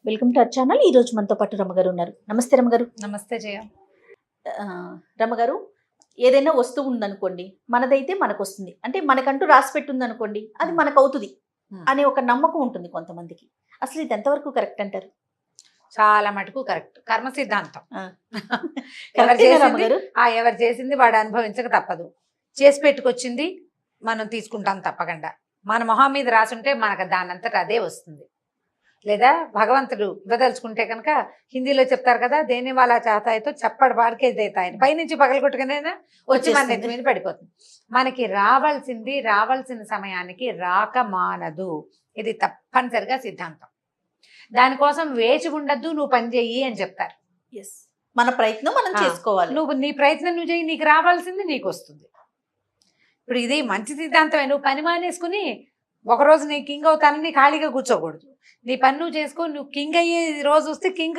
Welcome to our channel. ఈ రోజు మనతో పాటు రమగారు ఉన్నారు. నమస్తే రమగారు. నమస్తే జయ. రమగారు, ఏదైనా వస్తువు ఉందనుకోండి, మనదైతే మనకు వస్తుంది, అంటే మనకంటూ రాసి పెట్టుంది అనుకోండి, అది మనకు అవుతుంది అనే ఒక నమ్మకం ఉంటుంది కొంతమందికి. అసలు ఇది ఎంతవరకు కరెక్ట్ అంటారు? చాలా మటుకు కరెక్ట్. కర్మ సిద్ధాంతం. రమగారు, ఎవరు చేసింది వాడు అనుభవించక తప్పదు. చేసి పెట్టుకొచ్చింది మనం తీసుకుంటాం తప్పకుండా. మన మొహం మీద రాసుంటే మనకు దానంతట అదే వస్తుంది. లేదా భగవంతుడు ఇవ్వదలుచుకుంటే కనుక హిందీలో చెప్తారు కదా, దేని వాళ్ళ చాతాయితో చప్పటి పాడికే దేతాయని, పైనుంచి పగలగొట్టుకునైనా వచ్చి మన నెత్తి మీద పడిపోతుంది. మనకి రావాల్సిన సమయానికి రాక మానదు. ఇది తప్పనిసరిగా సిద్ధాంతం. దానికోసం వేచి ఉండద్దు, నువ్వు పని చెయ్యి అని చెప్తారు. మన ప్రయత్నం మనం చేసుకోవాలి. నువ్వు నీ ప్రయత్నం నువ్వు చెయ్యి, నీకు రావాల్సింది నీకు వస్తుంది. ఇప్పుడు ఇది మంచి సిద్ధాంతమే. నువ్వు పని మానేసుకుని ఒకరోజు నీ కింగ్ అవుతానని ఖాళీగా కూర్చోకూడదు. నీ పని నువ్వు చేసుకో. నువ్వు కింగ్ అయ్యే రోజు వస్తే కింగ్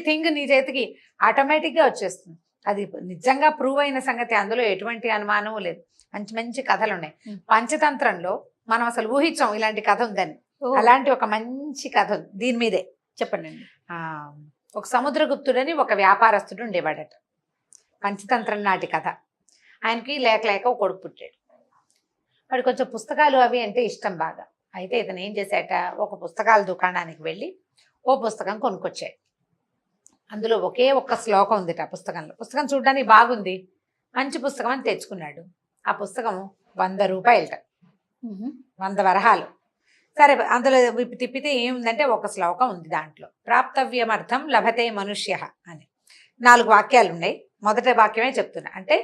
థింగ్ నీ చేతికి ఆటోమేటిక్గా వచ్చేస్తుంది. అది నిజంగా ప్రూవ్ అయిన సంగతి, అందులో ఎటువంటి అనుమానం లేదు. మంచి మంచి కథలు ఉన్నాయి. పంచతంత్రంలో మనం అసలు ఊహించాం ఇలాంటి కథ ఉందని. అలాంటి ఒక మంచి కథ దీని మీదే. చెప్పండి. ఒక సముద్రగుప్తుడని ఒక వ్యాపారస్తుడు ఉండేవాడట. పంచతంత్రం నాటి కథ. ఆయనకి లేక లేక ఒక కొడుకు పుట్టాడు. వాడు కొంచెం పుస్తకాలు అవి అంటే ఇష్టం బాగా. అయితే ఇతను ఏం చేశాట, ఒక పుస్తకాల దుకాణానికి వెళ్ళి ఓ పుస్తకం కొనుక్కొచ్చాడు. అందులో ఒకే ఒక్క శ్లోకం ఉందిట పుస్తకంలో. పుస్తకం చూడడానికి బాగుంది, మంచి పుస్తకం అని తెచ్చుకున్నాడు. ఆ పుస్తకం 100 రూపాయలట, 100 వరహాలు. సరే, అందులో తిప్పితే ఏముందంటే ఒక శ్లోకం ఉంది. దాంట్లో ప్రాప్తవ్యమర్థం లభతే మనుష్య అని 4 వాక్యాలు ఉన్నాయి. మొదటి వాక్యమే చెప్తున్నా. అంటే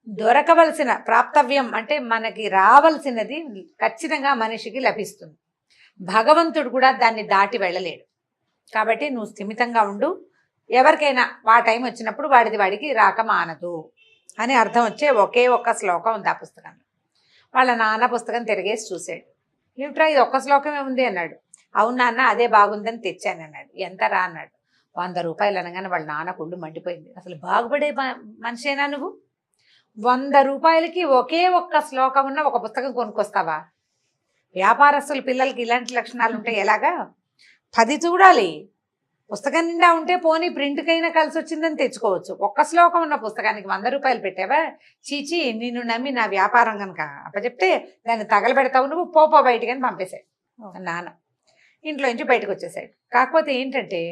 దొరకవలసిన ప్రాప్తవ్యం అంటే మనకి రావాల్సినది ఖచ్చితంగా మనిషికి లభిస్తుంది. భగవంతుడు కూడా దాన్ని దాటి వెళ్ళలేడు. కాబట్టి నువ్వు స్థిమితంగా ఉండు. ఎవరికైనా ఆ టైం వచ్చినప్పుడు వాడికి రాక మానదు అని అర్థం వచ్చే ఒకే ఒక్క శ్లోకం ఉంది ఆ పుస్తకంలో. వాళ్ళ నాన్న పుస్తకం తిరిగేసి చూశాడు. ఏమిట్రా ఇది ఒక్క శ్లోకమే ఉంది అన్నాడు. అవును నాన్న, అదే బాగుందని తెచ్చాను అన్నాడు. ఎంత రా అన్నాడు. 100 రూపాయలు అనగానే వాళ్ళ నాన్న కుళ్ళు మండిపోయింది. అసలు బాగుపడే మనిషేనా నువ్వు? 100 రూపాయలకి ఒకే ఒక్క శ్లోకం ఉన్న ఒక పుస్తకం కొనుక్కొస్తావా? వ్యాపారస్తుల పిల్లలకి ఇలాంటి లక్షణాలు ఉంటే ఎలాగా? 10 చూడాలి. పుస్తకం నిండా ఉంటే పోనీ ప్రింట్కైనా కలిసి వచ్చిందని తెచ్చుకోవచ్చు. ఒక్క శ్లోకం ఉన్న పుస్తకానికి 100 రూపాయలు పెట్టావా? చీచి, నిన్ను నమ్మి నా వ్యాపారం కనుక అప్పచెప్తే దాన్ని తగలబెడతావు, నువ్వు పోపో బయటకని పంపేశాడు నాన్న. ఇంట్లో నుంచి బయటకు వచ్చేసాడు. కాకపోతే ఏంటంటే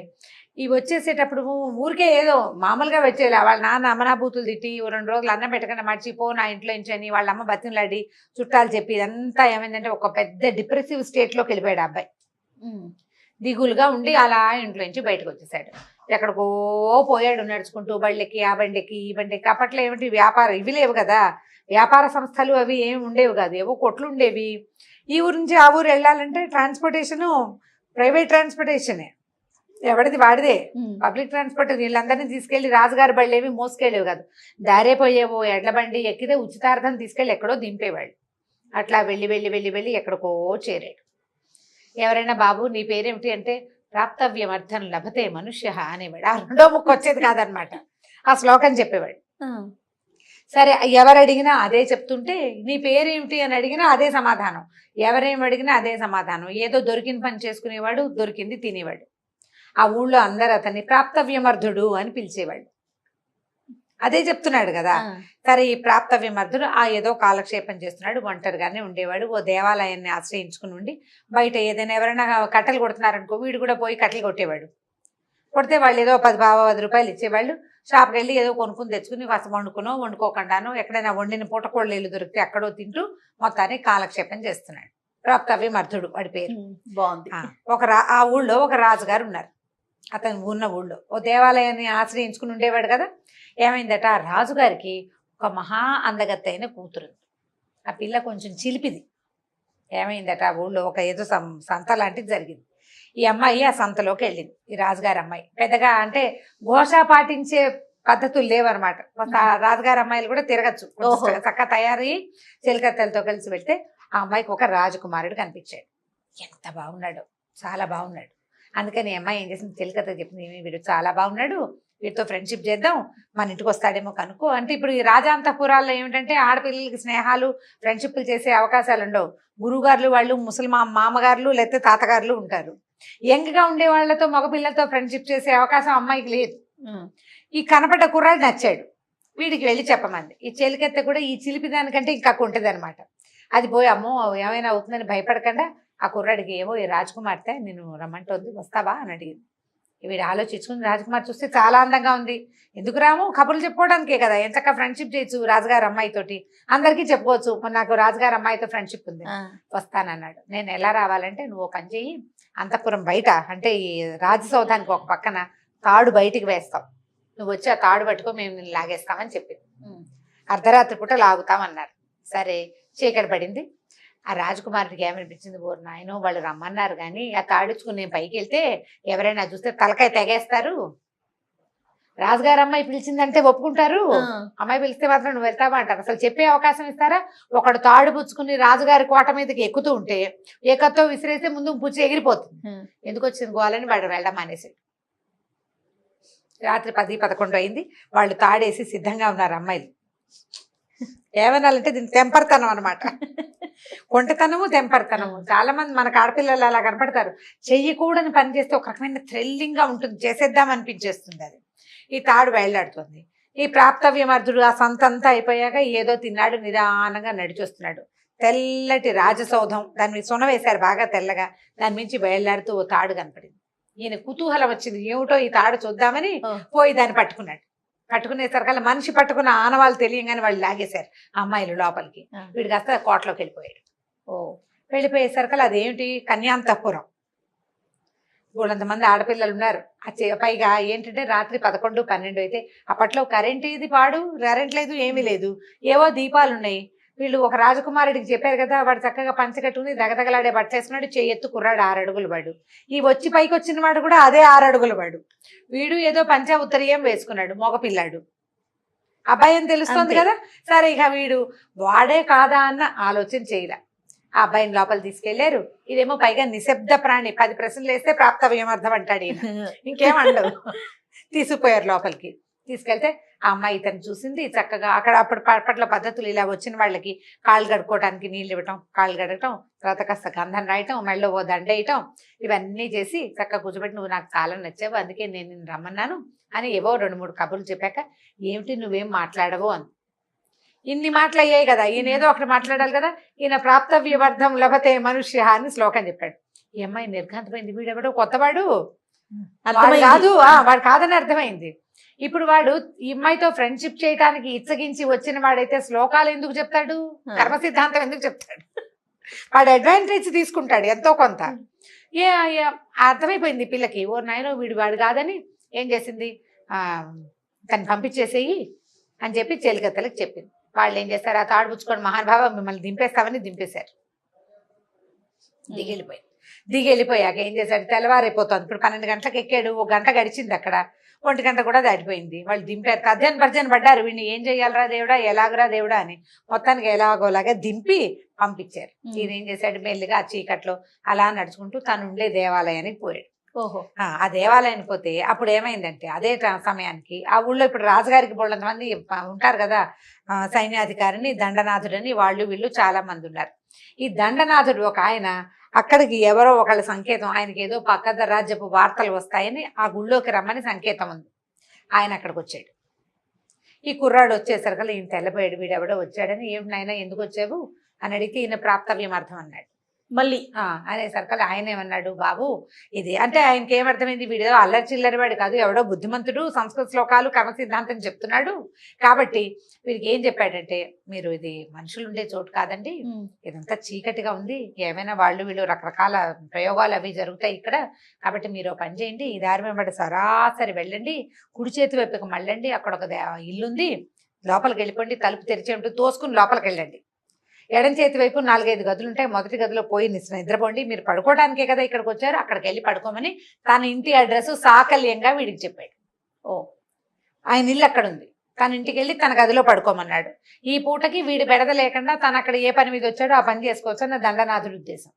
ఇవి వచ్చేసేటప్పుడు ఊరికే ఏదో మామూలుగా వచ్చేలా వాళ్ళ నాన్న అమ్మనాభూతులు తిట్టి 2 రోజులు అన్నం పెట్టకుండా మర్చిపో నా ఇంట్లో నుంచి అని వాళ్ళ అమ్మ బతిమలాడి చుట్టాలు చెప్పి ఇదంతా ఏమైందంటే ఒక పెద్ద డిప్రెసివ్ స్టేట్లోకి వెళ్ళిపోయాడు అబ్బాయి. దిగులుగా ఉండి అలా ఇంట్లో నుంచి బయటకు వచ్చేసాడు. ఎక్కడికో పోయాడు నడుచుకుంటూ, బళ్ళెక్కి ఆ బండికి ఈ బండికి. అప్పట్లో ఏమిటి వ్యాపారం ఇవి లేవు కదా, వ్యాపార సంస్థలు అవి ఏమి ఉండేవి కాదు, ఏవో కొట్లు ఉండేవి. ఈ ఊరు నుంచి ఆ ఊరు వెళ్ళాలంటే ట్రాన్స్పోర్టేషను ప్రైవేట్ ట్రాన్స్పోర్టేషనే, ఎవరిది వాడిదే. పబ్లిక్ ట్రాన్స్పోర్ట్ వీళ్ళందరినీ తీసుకెళ్లి రాజుగారి బళ్ళు ఏవి మోసుకెళ్ళేవి కాదు. దారే పోయేవో ఎడ్ల బండి ఎక్కితే ఉచితార్థం తీసుకెళ్ళి ఎక్కడో దింపేవాళ్ళు. అట్లా వెళ్ళి వెళ్ళి వెళ్ళి వెళ్ళి ఎక్కడికో చేరాడు. ఎవరైనా బాబు నీ పేరేమిటి అంటే ప్రాప్తవ్యమర్థం లభతే మనుష్య అనేవాడు. ఆ 2వ ముక్క వచ్చేది కాదనమాట, ఆ శ్లోకం చెప్పేవాడు. సరే, ఎవరు అడిగినా అదే చెప్తుంటే నీ పేరేమిటి అని అడిగినా అదే సమాధానం, ఎవరేమి అడిగినా అదే సమాధానం. ఏదో దొరికిన పని చేసుకునేవాడు, దొరికింది తినేవాడు. ఆ ఊళ్ళో అందరూ అతన్ని ప్రాప్తవ్యమర్థుడు అని పిలిచేవాడు. అదే చెప్తున్నాడు కదా. సరే, ఈ ప్రాప్తవ్యమర్థుడు ఏదో కాలక్షేపం చేస్తున్నాడు, ఒంటరిగానే ఉండేవాడు. ఓ దేవాలయాన్ని ఆశ్రయించుకుని ఉండి బయట ఏదైనా ఎవరైనా కట్టెలు కొడుతున్నారనుకో వీడు కూడా పోయి కట్టెలు కొట్టేవాడు. కొడితే వాళ్ళు ఏదో 10 రూపాయలు ఇచ్చేవాళ్ళు. షాప్కి వెళ్ళి ఏదో కొనుక్కుని తెచ్చుకుని కాస్త వండుకోకుండానో ఎక్కడైనా వండిన పూటకోళ్ళేళ్ళు దొరికితే ఎక్కడో తింటూ మొత్తానికి కాలక్షేపం చేస్తున్నాడు. ప్రాప్తవ్యమర్థుడు వాడి పేరు. బాగుంది. ఆ ఊళ్ళో ఒక రాజుగారు ఉన్నారు. అతను ఉన్న ఊళ్ళో ఓ దేవాలయాన్ని ఆశ్రయించుకుని ఉండేవాడు కదా. ఏమైందట, ఆ రాజుగారికి ఒక మహా అందగత్తైన కూతురు. ఆ పిల్ల కొంచెం చిలిపిది. ఏమైందట, ఆ ఊళ్ళో ఒక ఏదో సంత లాంటిది జరిగింది. ఈ అమ్మాయి ఆ సంతలోకి వెళ్ళింది. ఈ రాజుగారి అమ్మాయి పెద్దగా అంటే ఘోష పాటించే పద్ధతులు లేవన్నమాట. రాజుగారి అమ్మాయిలు కూడా తిరగచ్చు, చక్కగా తయారయ్యి చెలికత్తెలతో కలిసి వెళ్తే ఆ అమ్మాయికి ఒక రాజకుమారుడు కనిపించాడు. ఎంత బాగున్నాడు, చాలా బాగున్నాడు. అందుకని అమ్మాయి ఏం చేసింది, చెలికత్త చెప్పింది, వీడు చాలా బాగున్నాడు, వీటితో ఫ్రెండ్షిప్ చేద్దాం, మన ఇంటికి వస్తాడేమో కనుక్కో అంటే. ఇప్పుడు ఈ రాజాంతపురాల్లో ఏమిటంటే ఆడపిల్లలకి స్నేహాలు ఫ్రెండ్షిప్లు చేసే అవకాశాలు ఉండవు. గురువుగారులు వాళ్ళు ముసలి మామగారులు లేకపోతే తాతగారులు ఉంటారు. యంగ్గా ఉండే వాళ్ళతో మగపిల్లలతో ఫ్రెండ్షిప్ చేసే అవకాశం అమ్మాయికి లేదు. ఈ కనపడ్డ కుర్రాడు నచ్చాడు, వీడికి వెళ్ళి చెప్పమంది. ఈ చెలికెత్త కూడా ఈ చిలిపి దానికంటే ఇంకా ఉంటుంది అనమాట. అది పోయి అమ్మో ఏమైనా అవుతుందని భయపడకుండా ఆ కుర్రాడికి ఏమో ఈ రాజకుమార్తె నేను రమ్మంటోంది వస్తావా అని అడిగింది. వీడు ఆలోచించుకుని రాజకుమార్ చూస్తే చాలా అందంగా ఉంది, ఎందుకు రాము కబుర్లు చెప్పుకోవడానికే కదా, ఎంచక్క ఫ్రెండ్షిప్ చేయొచ్చు రాజుగారు అమ్మాయితోటి, అందరికీ చెప్పుకోవచ్చు నాకు రాజుగారు అమ్మాయితో ఫ్రెండ్షిప్ ఉంది, వస్తానన్నాడు. నేను ఎలా రావాలంటే నువ్వు పని చెయ్యి, అంతఃపురం బయట అంటే ఈ రాజసౌధానికి ఒక పక్కన తాడు బయటికి వేస్తాం, నువ్వు వచ్చి ఆ తాడు పట్టుకో మేము నిన్ను లాగేస్తామని చెప్పింది. అర్ధరాత్రి పూట లాగుతామన్నారు. సరే చీకటి పడింది. ఆ రాజకుమారుడికి ఏమనిపించింది, ఓరు నాయనో వాళ్ళు రమ్మన్నారు కానీ ఆ తాడుచుకుని నేను పైకి వెళ్తే ఎవరైనా చూస్తే తలకాయ తెగేస్తారు, రాజుగారు అమ్మాయి పిలిచిందంటే ఒప్పుకుంటారు, అమ్మాయి పిలిస్తే మాత్రం నువ్వు వెళ్తావా అంటారు, అసలు చెప్పే అవకాశం ఇస్తారా? ఒకడు తాడు పుచ్చుకుని రాజుగారి కోట మీదకి ఎక్కుతూ ఉంటే ఏకత్తో విసిరేస్తే ముందు పుచ్చి ఎగిరిపోతుంది, ఎందుకు వచ్చింది గోవాలని వాడు వెళ్ళడం మానేసాడు. రాత్రి 10-11 అయింది. వాళ్ళు తాడేసి సిద్ధంగా ఉన్నారు అమ్మాయిలు. ఏమనాలంటే దీని తెంపర్తనం అనమాట, ఒంటతనము తెంపర్తనము. చాలా మంది మనకు ఆడపిల్లలు అలా కనపడతారు, చెయ్యకూడని పని చేస్తే ఒక రకమైన థ్రిల్లింగ్ గా ఉంటుంది, చేసేద్దాం అనిపించేస్తుంది. అది ఈ తాడు వేళ్లాడుతుంది. ఈ ప్రాప్తవ్యమర్ధుడు ఆ సంతంతా అయిపోయాక ఏదో తిన్నాడు, నిదానంగా నడిచొస్తున్నాడు. తెల్లటి రాజసౌధం, దాని మీద సున వేశారు బాగా తెల్లగా, దాని మించి వేళ్లాడుతూ ఓ తాడు కనపడింది. ఈయన కుతూహలం వచ్చింది, ఏమిటో ఈ తాడు చూద్దామని పోయి దాన్ని పట్టుకున్నాడు. పట్టుకునేసరికల్లా మనిషి పట్టుకున్న ఆనవాళ్ళు తెలియగానే వాళ్ళు లాగేశారు అమ్మాయిలు లోపలికి. వీడికి అసలు కోటలోకి వెళ్ళిపోయాడు. వెళ్ళిపోయేసరికల్లా అదేమిటి కన్యాంతఃపురం, వాళ్ళంతమంది ఆడపిల్లలు ఉన్నారు. పైగా ఏంటంటే రాత్రి 11-12 అయితే అప్పట్లో కరెంట్ ఇది పాడు, కరెంట్ లేదు ఏమీ లేదు, ఏవో దీపాలు ఉన్నాయి. వీళ్ళు ఒక రాజకుమారుడికి చెప్పారు కదా, వాడు చక్కగా పంచకట్టుకుని దగదగలాడే బట్టేసుకున్నాడు, చెయ్యెత్తు కుర్రాడు 6 అడుగులు వాడు. ఈ వచ్చి పైకి వచ్చిన వాడు కూడా అదే 6 అడుగులు వాడు. వీడు ఏదో పంచా ఉత్తరీయం వేసుకున్నాడు, మగపిల్లాడు. అబ్బాయి అని తెలుస్తోంది కదా. సరే ఇక వీడు వాడే కాదా అన్న ఆలోచన చేయలే. ఆ అబ్బాయిని లోపల తీసుకెళ్లారు. ఇదేమో పైగా నిశ్శబ్ద ప్రాణి, 10 ప్రశ్నలు వేస్తే ప్రాప్తవ్యమర్థం అంటాడు ఈయన, ఇంకేమండవు. తీసుకుపోయారు లోపలికి. తీసుకెళ్తే ఆ అమ్మాయి ఇతను చూసింది చక్కగా. అక్కడ అప్పట్లో పద్ధతులు ఇలా వచ్చిన వాళ్ళకి కాళ్ళు కడుక్కోవడానికి నీళ్ళు ఇవ్వటం, కాళ్ళు కడగటం, తర్వాత కాస్త గంధం రాయటం, మెళ్ళో ఓ దండ వేయటం, ఇవన్నీ చేసి చక్కగా కూర్చోబెట్టి నువ్వు నాకు చాలా నచ్చావు అందుకే నేను నిన్ను రమ్మన్నాను అని ఏవో 2-3 కబుర్లు చెప్పాక, ఏమిటి నువ్వేం మాట్లాడవు అని. ఇన్ని మాటలు అయ్యాయి కదా, ఈయన ఏదో ఒకటి మాట్లాడాలి కదా. ఈయన ప్రాప్తవ్యవర్ధం లభతే మనుష్య అని శ్లోకం చెప్పాడు. ఈ అమ్మాయి నిర్ఘాంతమైంది, వీడెవడో కొత్తవాడు, కాదు వాడు కాదని అర్థమైంది. ఇప్పుడు వాడు ఈ అమ్మాయితో ఫ్రెండ్షిప్ చేయడానికి ఇచ్చగించి వచ్చిన వాడైతే శ్లోకాలు ఎందుకు చెప్తాడు, కర్మ సిద్ధాంతం ఎందుకు చెప్తాడు, వాడు అడ్వాంటేజ్ తీసుకుంటాడు ఎంతో కొంత. అర్థమైపోయింది పిల్లకి, ఓ నాయనో వీడు వాడు కాదని ఏం చేసింది, తను పంపించేసేయి అని చెప్పి చెలికత్తలకి చెప్పింది. వాళ్ళు ఏం చేస్తారు, ఆ తాడు పుచ్చుకొని మహానుభావ మిమ్మల్ని దింపేస్తామని దింపేశారు. దిగెళ్ళిపోయాక ఏం చేశాడు, తెల్లవారైపోతుంది. ఇప్పుడు 12 గంటలకు ఎక్కాడు, 1 గంట గడిచింది, అక్కడ 1 గంట కూడా దాటిపోయింది. వాళ్ళు దింపారు, తర్జన పడ్డారు, వీడిని ఏం చెయ్యాలరా దేవుడా, ఎలాగరా దేవుడా అని. మొత్తానికి ఎలాగోలాగా దింపి పంపించారు. ఈయన ఏం చేశాడు, మెల్లిగా ఆ చీకట్లో అలా నడుచుకుంటూ తను ఉండే దేవాలయానికి పోయాడు. ఆ దేవాలయానికి పోతే అప్పుడు ఏమైందంటే అదే సమయానికి ఆ ఊళ్ళో ఇప్పుడు రాజుగారికి బోళ్ళంతమంది ఉంటారు కదా, సైన్యాధికారిని దండనాథుడని వాళ్ళు వీళ్ళు చాలా మంది ఉన్నారు. ఈ దండనాథుడు ఒక ఆయన అక్కడికి ఎవరో ఒకళ్ళ సంకేతం, ఆయనకి ఏదో పక్క రాజ్యపు వార్తలు వస్తాయని ఆ గుళ్ళోకి రమ్మని సంకేతం ఉంది. ఆయన అక్కడికి వచ్చాడు. ఈ కుర్రాడు వచ్చేసరికి ఈయన తెల్లబోయాడు, వీడెవడో వచ్చాడని. ఏమిటి నాయనా ఎందుకు వచ్చావు అని అడిగితే ఈయన ప్రాప్తవ్యమర్థం అన్నాడు. మళ్ళీ అనేసరికి ఆయన ఏమన్నాడు, బాబు ఇది అంటే ఆయనకి ఏమర్థమైంది, వీడేదో అల్లరి చిల్లరి వాడు కాదు, ఎవడో బుద్ధిమంతుడు, సంస్కృత శ్లోకాలు కర్మ సిద్ధాంతం చెప్తున్నాడు. కాబట్టి వీడికి ఏం చెప్పాడంటే, మీరు ఇది మనుషులు ఉండే చోటు కాదండి, ఇదంతా చీకటిగా ఉంది, ఏమైనా వాళ్ళు వీళ్ళు రకరకాల ప్రయోగాలు అవి జరుగుతాయి ఇక్కడ. కాబట్టి మీరు పని చేయండి, ఈ దారి వెంబడి సరాసరి వెళ్ళండి, కుడి చేతి వైపుకి మళ్ళండి, అక్కడ ఒక ఇల్లుంది, లోపలికి వెళ్ళిపోండి, తలుపు తెరిచి ఉంటూ తోసుకుని లోపలికి వెళ్ళండి. ఎడం చేతి వైపు 4-5 గదులు ఉంటాయి, మొదటి గదిలో పోయి నిద్రపోండి, మీరు పడుకోవడానికే కదా ఇక్కడికి వచ్చారు, అక్కడికి వెళ్ళి పడుకోమని తన ఇంటి అడ్రస్ సాకల్యంగా వీడికి చెప్పాడు. ఆయన ఇల్లు అక్కడ ఉంది, తన ఇంటికి వెళ్ళి తన గదిలో పడుకోమన్నాడు. ఈ పూటకి వీడి బెడద లేకుండా తను అక్కడ ఏ పని మీద వచ్చాడో ఆ పని చేసుకోవచ్చు అన్న దండనాథుడి ఉద్దేశం.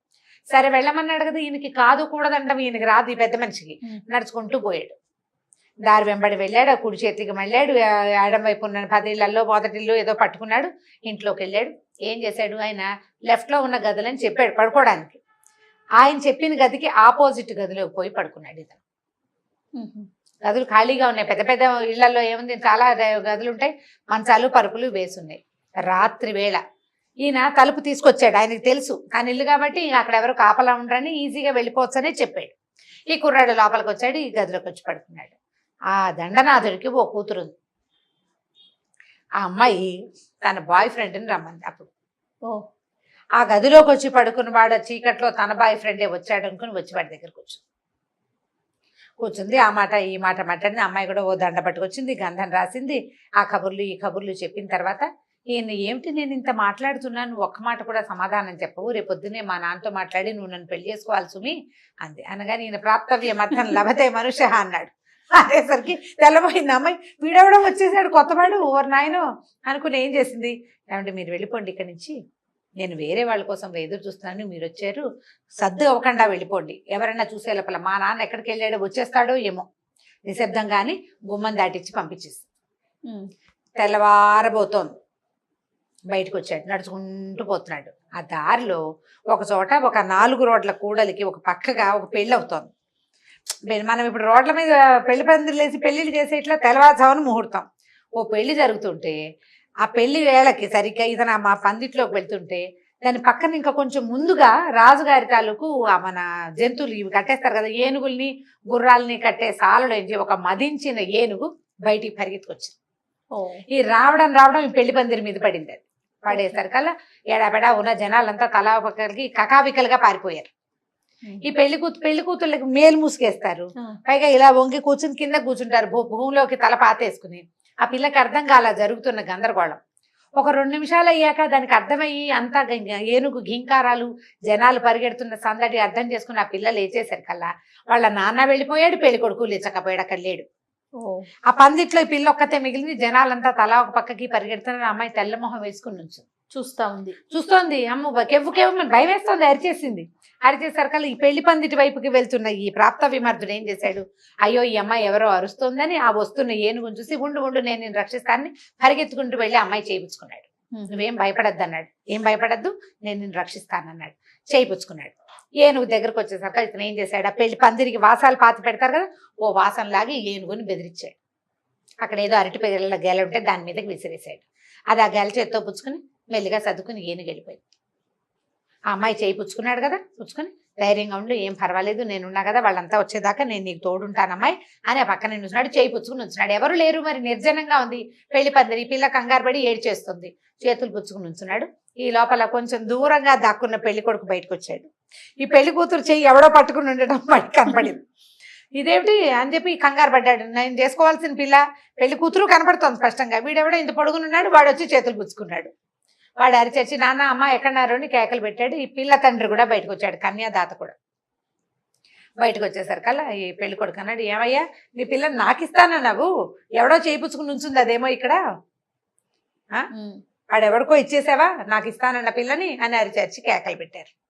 సరే వెళ్ళమన్నాడు కదా, ఈయనకి కాదు కూడదండం, ఈయనకి రాదు ఈ పెద్ద మనిషికి. నడుచుకుంటూ పోయాడు, దారి వెంబడి వెళ్ళాడు, ఆ కుడి చేతికి మళ్ళాడు, ఎడం వైపు ఉన్న 10 ఇళ్లలో మొదటిల్లు ఏదో పట్టుకున్నాడు, ఇంట్లోకి వెళ్ళాడు. ఏం చేశాడు, ఆయన లెఫ్ట్లో ఉన్న గదులని చెప్పాడు పడుకోవడానికి. ఆయన చెప్పిన గదికి ఆపోజిట్ గదిలోకి పోయి పడుకున్నాడు ఇతను. గదులు ఖాళీగా ఉన్నాయి, పెద్ద పెద్ద ఇళ్లలో ఏముంది చాలా గదులు ఉంటాయి, మంచాలు పరుపులు వేసి ఉన్నాయి. రాత్రి వేళ ఈయన తలుపు తీసుకొచ్చాడు, ఆయనకి తెలుసు తన ఇల్లు కాబట్టి అక్కడ ఎవరు కాపలా ఉండరని ఈజీగా వెళ్ళిపోవచ్చనే చెప్పాడు. ఈ కుర్రాడు లోపలికి వచ్చాడు, ఈ గదిలోకి వచ్చి పడుకున్నాడు. ఆ దండనాథుడికి ఓ కూతురు ఉంది. ఆ అమ్మాయి తన బాయ్ ఫ్రెండ్ని రమ్మంది. అప్పుడు ఆ గదిలోకి వచ్చి పడుకున్న వాడు చీకట్లో తన బాయ్ ఫ్రెండే వచ్చాడు అనుకుని వచ్చి వాడి దగ్గరకు కూర్చుంది. ఆ మాట ఈ మాట మాట్లాడింది. అమ్మాయి కూడా ఓ దండ పట్టుకొచ్చింది, గంధం రాసింది, ఆ కబుర్లు ఈ కబుర్లు చెప్పిన తర్వాత ఈయన ఏమిటి నేను ఇంత మాట్లాడుతున్నాను, ఒక్క మాట కూడా సమాధానం చెప్పవు, రేపొద్దునే మా నాన్నతో మాట్లాడి నువ్వు నన్ను పెళ్లి చేసుకోవాలి సుమి అంది. అనగానే ఈయన ప్రాప్తవ్యం అర్థం లభతే మనుష్య అన్నాడు. అనేసరికి తెల్లబోయింది అమ్మాయి. వీడెవడో వచ్చేసాడు కొత్తవాడు, ఓవర్ నాయనో అనుకుని ఏం చేసింది, ఏమంటే మీరు వెళ్ళిపోండి ఇక్కడి నుంచి, నేను వేరే వాళ్ళ కోసం ఎదురు చూస్తున్నాను, మీరు వచ్చారు, సర్దు అవ్వకుండా వెళ్ళిపోండి, ఎవరైనా చూసే లోపల మా నాన్న ఎక్కడికి వెళ్ళాడో వచ్చేస్తాడో ఏమో, నిశ్శబ్దంగాని గుమ్మం దాటిచ్చి పంపించేసి తెల్లవారబోతోంది. బయటకు వచ్చాడు, నడుచుకుంటూ పోతున్నాడు. ఆ దారిలో ఒక చోట ఒక 4 రోడ్ల కూడలికి ఒక పక్కగా ఒక పెళ్ళి అవుతోంది. మనం ఇప్పుడు రోడ్ల మీద పెళ్లి పందిర్లు వేసి పెళ్లిళ్ళు చేసే ఇట్లా తెల్లవారుజామున ముహూర్తం ఓ పెళ్లి జరుగుతుంటే, ఆ పెళ్లి వేళకి సరిగ్గా ఇతను మా పందిట్లోకి వెళ్తుంటే దాని పక్కన ఇంకా కొంచెం ముందుగా రాజుగారి తాలూకు మన జంతువులు ఇవి కట్టేస్తారు కదా, ఏనుగుల్ని గుర్రాలని కట్టే సాలలోంచి ఒక మదించిన ఏనుగు బయటికి పరిగెత్తుకొచ్చింది. ఈ రావడం ఈ పెళ్లి పందిరి మీద పడింది. అది పడేసరికల్లా ఎడాపెడా ఉన్న జనాలంతా తలా పక్కలకి కకావికలుగా పారిపోయారు. ఈ పెళ్లి కూతుళ్ళకి మేలు మూసుకేస్తారు, పైగా ఇలా వంగి కూర్చుని కింద కూర్చుంటారు భూమిలోకి తల పాతేసుకుని. ఆ పిల్లకి అర్థం కాల జరుగుతున్న గందరగోళం. ఒక 2 నిమిషాలు అయ్యాక దానికి అర్థమయ్యి అంతా ఏనుగు ఘీంకారాలు జనాలు పరిగెడుతున్న సందడి అర్థం చేసుకుని ఆ పిల్ల లేచేసరికల్లా వాళ్ళ నాన్న వెళ్ళిపోయాడు, పెళ్లి కొడుకు లేచకపోయాడు, అక్కడ లేడు. ఆ పందిట్లో ఈ పిల్ల ఒక్కతే మిగిలింది. జనాలంతా తలా ఒక పక్కకి పరిగెడుతున్నారు. అమ్మాయి తెల్లమొహం వేసుకుని నుంచి చూస్తోంది. అమ్మ కెవ్వు భయం వేస్తోంది, అరిచేసింది. అరిచేసరికల్లా ఈ పెళ్లి పందిటి వైపుకి వెళ్తున్న ఈ ప్రాప్త విమర్దుడు ఏం చేశాడు, అయ్యో ఈ అమ్మాయి ఎవరో అరుస్తోందని ఆ వస్తున్న ఏనుగుని చూసి ఉండు నేను నేను రక్షిస్తానని పరిగెత్తుకుంటూ వెళ్ళి అమ్మాయి చేయించుకున్నాడు. నువ్వేం భయపడద్దు అన్నాడు. ఏం భయపడద్దు, నేను నిన్ను రక్షిస్తానన్నాడు. చేయించుకున్నాడు. ఏనుగు దగ్గరకు వచ్చేసరికి ఇతను ఏం చేశాడు, ఆ పెళ్లి పందిరికి వాసాలు పాతి పెడతారు కదా, ఓ వాసం లాగి ఏనుగుని బెదిరించాడు. అక్కడ ఏదో అరటి పిల్లల గెల ఉంటే దాని మీదకి విసిరేశాడు. అది ఆ గెల చేత్తో పుచ్చుకుని మెల్లిగా సర్దుకుని ఏనుగు వెళ్ళిపోయింది. ఆ అమ్మాయి చేయి పుచ్చుకున్నాడు కదా, పుచ్చుకొని ధైర్యంగా ఉండు, ఏం పర్వాలేదు, నేనున్నా కదా, వాళ్ళంతా వచ్చేదాకా నేను నీకు తోడుంటానమ్మాయి అని ఆ పక్కన ఉంచున్నాడు. చేయి పుచ్చుకుని ఉంచున్నాడు. ఎవరు లేరు, మరి నిర్జనంగా ఉంది పెళ్లి పందిరి. పిల్ల కంగారు పడి ఏడ్చేస్తుంది, చేతులు పుచ్చుకుని ఉంచున్నాడు. ఈ లోపల కొంచెం దూరంగా దాక్కున్న పెళ్లి కొడుకు బయటకు వచ్చాడు. ఈ పెళ్లి కూతురు చెయ్యి ఎవడో పట్టుకుని ఉండటం వాడికి కనపడింది. ఇదేమిటి అని చెప్పి కంగారు పడ్డాడు. నేను చేసుకోవాల్సిన పిల్ల పెళ్లి కూతురు కనపడుతోంది స్పష్టంగా, వీడెవడో ఇంత పొడుగునున్నాడు. వాడు వచ్చి చేతులు పుచ్చుకున్నాడు. వాడు అరిచచ్చి నాన్న అమ్మ ఎక్కడన్నారో అని కేకలు పెట్టాడు. ఈ పిల్ల తండ్రి కూడా బయటకు వచ్చాడు, కన్యాదాత కూడా బయటకు వచ్చేసరికల్లా ఈ పెళ్లి కొడుకు అన్నాడు, ఏమయ్యా నీ పిల్లని నాకు ఇస్తానన్నావు, ఎవడో చేయించుకుని ఉంచుంది అదేమో ఇక్కడ, వాడు ఎవరికో ఇచ్చేసావా, నాకు ఇస్తానన్న పిల్లని అని అరిచర్చి కేకలు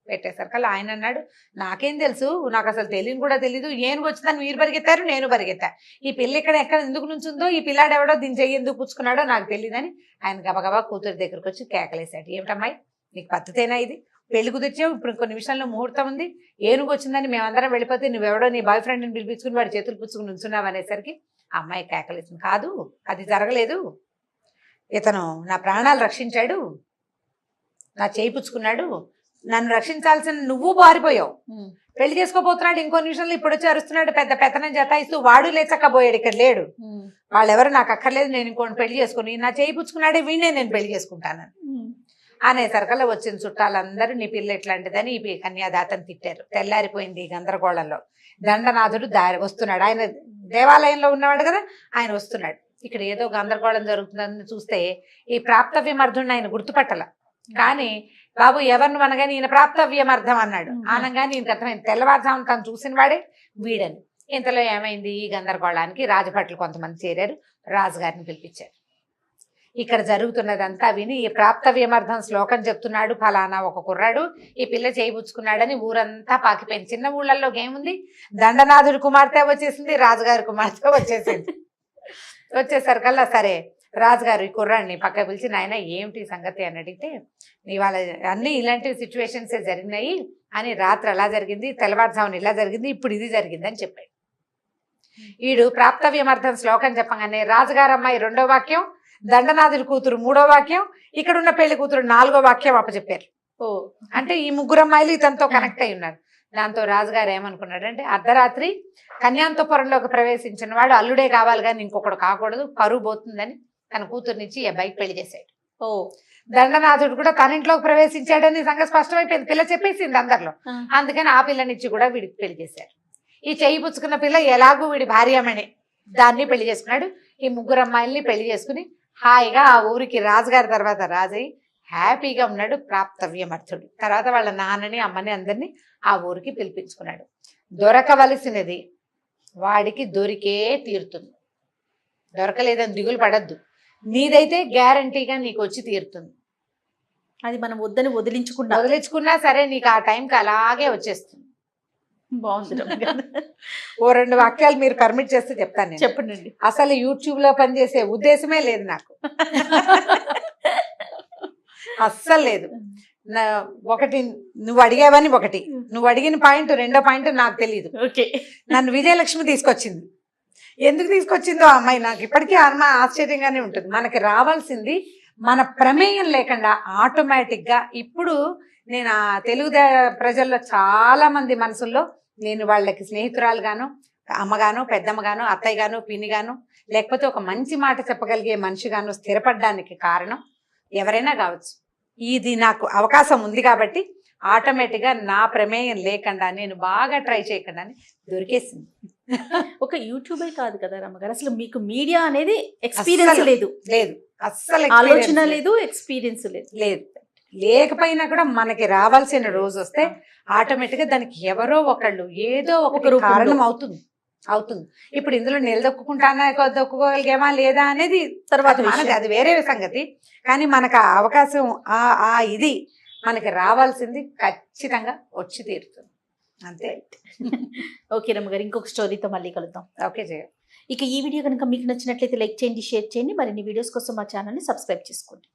పెట్టేసరికల్లా ఆయన అన్నాడు, నాకేం తెలుసు, నాకు అసలు తెలియని కూడా తెలీదు, ఏనుగు వచ్చిందని మీరు పరిగెత్తారు, నేను పరిగెత్తా, ఈ పిల్ల ఎక్కడ ఎందుకు నుంచుందో, ఈ పిల్లాడు ఎవడో దీని చెయ్యి ఎందుకు పుచ్చుకున్నాడో నాకు తెలియదని ఆయన గబగబా కూతురు దగ్గరకు వచ్చి కేకలేశాడు. ఏమిటమ్మాయి నీకు పద్ధతేనా ఇది, పెళ్లి కుదిర్చావు, ఇప్పుడు కొన్ని నిమిషాల్లో ముహూర్తం ఉంది, ఏనుగు వచ్చిందని మేమందరం వెళ్ళిపోతే నువ్వెవడో నీ బాయ్ ఫ్రెండ్ని పిలిపించుకుని వాడి చేతులు పుచ్చుకుని ఉంచున్నావు అనేసరికి ఆ అమ్మాయి కేకలేసింది. కాదు, అది జరగలేదు, ఇతను నా ప్రాణాలు రక్షించాడు, నా చేయి పుచ్చుకున్నాడు, నన్ను రక్షించాల్సిన నువ్వు పారిపోయావు, పెళ్లి చేసుకోబోతున్నాడు ఇంకో నిమిషంలో ఇప్పుడు వచ్చి అరుస్తున్నాడు, పెద్ద పెత్తనం జతాయిస్తూ, వాడు లేచక్కపోయాడు, ఇక్కడ లేడు, వాళ్ళెవరు నాకు అక్కర్లేదు, నేను ఇంకోటి పెళ్లి చేసుకుని నా చేయి పుచ్చుకున్నాడే వీణే నేను పెళ్లి చేసుకుంటానని అనేసరికల్లా వచ్చిన చుట్టాలందరూ నీ పిల్ల ఎట్లాంటిదని ఈ కన్యాదాతని తిట్టారు. తెల్లారిపోయింది గందరగోళంలో. దండనాథుడు వస్తున్నాడు, ఆయన దేవాలయంలో ఉన్నవాడు కదా, ఆయన వస్తున్నాడు. ఇక్కడ ఏదో గందరగోళం జరుగుతుందని చూస్తే ఈ ప్రాప్తవ్యమర్థుడిని ఆయన గుర్తుపట్టల. కానీ బాబు ఎవరిని అనగానే ఈయన ప్రాప్తవ్యమర్థం అన్నాడు. ఆనంగానే ఈయనకు అర్థమైంది తెల్లవారుజామున తను చూసిన వాడే వీడని. ఇంతలో ఏమైంది, ఈ గందరగోళానికి రాజభట్లు కొంతమంది చేరారు, రాజుగారిని పిలిపించారు. ఇక్కడ జరుగుతున్నదంతా విని ఈ ప్రాప్తవ్యమర్థం శ్లోకం చెప్తున్నాడు, ఫలానా ఒక కుర్రాడు ఈ పిల్ల చేయిపుచ్చుకున్నాడని ఊరంతా పాకిపోయింది. చిన్న ఊళ్ళల్లోకి ఏముంది, దండనాథుడి కుమార్తె వచ్చేసింది, రాజుగారి కుమార్తె వచ్చేసింది. వచ్చేసరికల్లా సరే రాజుగారు ఈ కుర్రాడిని పక్క పిలిచి నాయన ఏమిటి సంగతి అని అడిగితే ఇవాళ అన్ని ఇలాంటి సిచ్యువేషన్సే జరిగినాయి అని, రాత్రి అలా జరిగింది, తెల్లవారుజామున ఇలా జరిగింది, ఇప్పుడు ఇది జరిగింది అని చెప్పాడు. వీడు ప్రాప్తవ్యమర్థం శ్లోకం చెప్పగానే రాజుగారు అమ్మాయి 2వ వాక్యం, దండనాథుడి కూతురు 3వ వాక్యం, ఇక్కడ ఉన్న పెళ్లి కూతురు 4వ వాక్యం అప్పచెప్పారు. అంటే ఈ 3 అమ్మాయిలు ఇతనితో కనెక్ట్ అయి ఉన్నారు. దాంతో రాజుగారు ఏమనుకున్నాడంటే అర్ధరాత్రి కన్యాంతపురంలోకి ప్రవేశించిన వాడు అల్లుడే కావాలి కానీ ఇంకొకడు కాకూడదు, పరువు పోతుందని తన కూతురునిచ్చి ఈ అబ్బాయికి పెళ్లి చేశాడు. దండనాథుడు కూడా తన ఇంట్లోకి ప్రవేశించాడని సంగతి స్పష్టమైపోయింది, పిల్ల చెప్పేసింది అందరిలో. అందుకని ఆ పిల్లనిచ్చి కూడా వీడికి పెళ్లి చేశారు. ఈ చెయ్యి పుచ్చుకున్న పిల్ల ఎలాగూ వీడి భార్యమని దాన్ని పెళ్లి చేసుకున్నాడు. ఈ 3 అమ్మాయిల్ని పెళ్లి చేసుకుని హాయిగా ఆ ఊరికి రాజుగారి తర్వాత రాజయ్య హ్యాపీగా ఉన్నాడు ప్రాప్తవ్యమర్థుడు. తర్వాత వాళ్ళ నాన్నని అమ్మని అందరినీ ఆ ఊరికి పిలిపించుకున్నాడు. దొరకవలసినది వాడికి దొరికే తీరుతుంది, దొరకలేదని దిగులు పడద్దు, నీదైతే గ్యారంటీగా నీకు వచ్చి తీరుతుంది. అది మనం వద్దని వదిలించుకున్నా సరే నీకు ఆ టైంకి అలాగే వచ్చేస్తుంది. బాగుంది. ఓ 2 వాక్యాలు మీరు పర్మిట్ చేస్తే చెప్తాను. చెప్పండి. అసలు యూట్యూబ్ లో పనిచేసే ఉద్దేశమే లేదు నాకు, అస్సలు లేదు. ఒకటి నువ్వు అడిగావని, ఒకటి నువ్వు అడిగిన పాయింట్, 2వ పాయింట్ నాకు తెలియదు. నన్ను విజయలక్ష్మి తీసుకొచ్చింది. ఎందుకు తీసుకొచ్చిందో అమ్మాయి నాకు ఇప్పటికీ ఆశ్చర్యంగానే ఉంటుంది. మనకి రావాల్సింది మన ప్రమేయం లేకుండా ఆటోమేటిక్ గా. ఇప్పుడు నేను ఆ తెలుగు ప్రజల్లో చాలా మంది మనసుల్లో నేను వాళ్ళకి స్నేహితురాలుగాను, అమ్మగాను, పెద్దమ్మగాను, అత్తయ్యగాను, పిన్నిగాను, లేకపోతే ఒక మంచి మాట చెప్పగలిగే మనిషిగాను స్థిరపడడానికి కారణం ఎవరైనా కావచ్చు. ఇది నాకు అవకాశం ఉంది కాబట్టి ఆటోమేటిక్గా నా ప్రమేయం లేకుండా, నేను బాగా ట్రై చేయకుండా దొరికేసింది. ఒక యూట్యూబే కాదు కదా రమ్మగారు, అసలు మీకు మీడియా అనేది ఎక్స్పీరియన్స్ లేదు, అస్సలు ఆలోచన లేదు, ఎక్స్పీరియన్స్ లేదు. లేకపోయినా కూడా మనకి రావాల్సిన రోజు వస్తే ఆటోమేటిక్గా దానికి ఎవరో ఒకళ్ళు ఏదో ఒక కారణం అవుతుంది. ఇప్పుడు ఇందులో నిలదొక్కుంటానా, దొక్కుకోగలిగేమా లేదా అనేది తర్వాత అది వేరే సంగతి. కానీ మనకు ఆ అవకాశం, ఆ ఇది మనకి రావాల్సింది ఖచ్చితంగా వచ్చి తీరుతుంది, అంతే. ఓకే రమ్మగారు, ఇంకొక స్టోరీతో మళ్ళీ కలుద్దాం. ఓకే జయ. ఇక ఈ వీడియో కనుక మీకు నచ్చినట్లయితే లైక్ చేయండి, షేర్ చేయండి. మరిన్ని వీడియోస్ కోసం మా ఛానల్ని సబ్స్క్రైబ్ చేసుకోండి.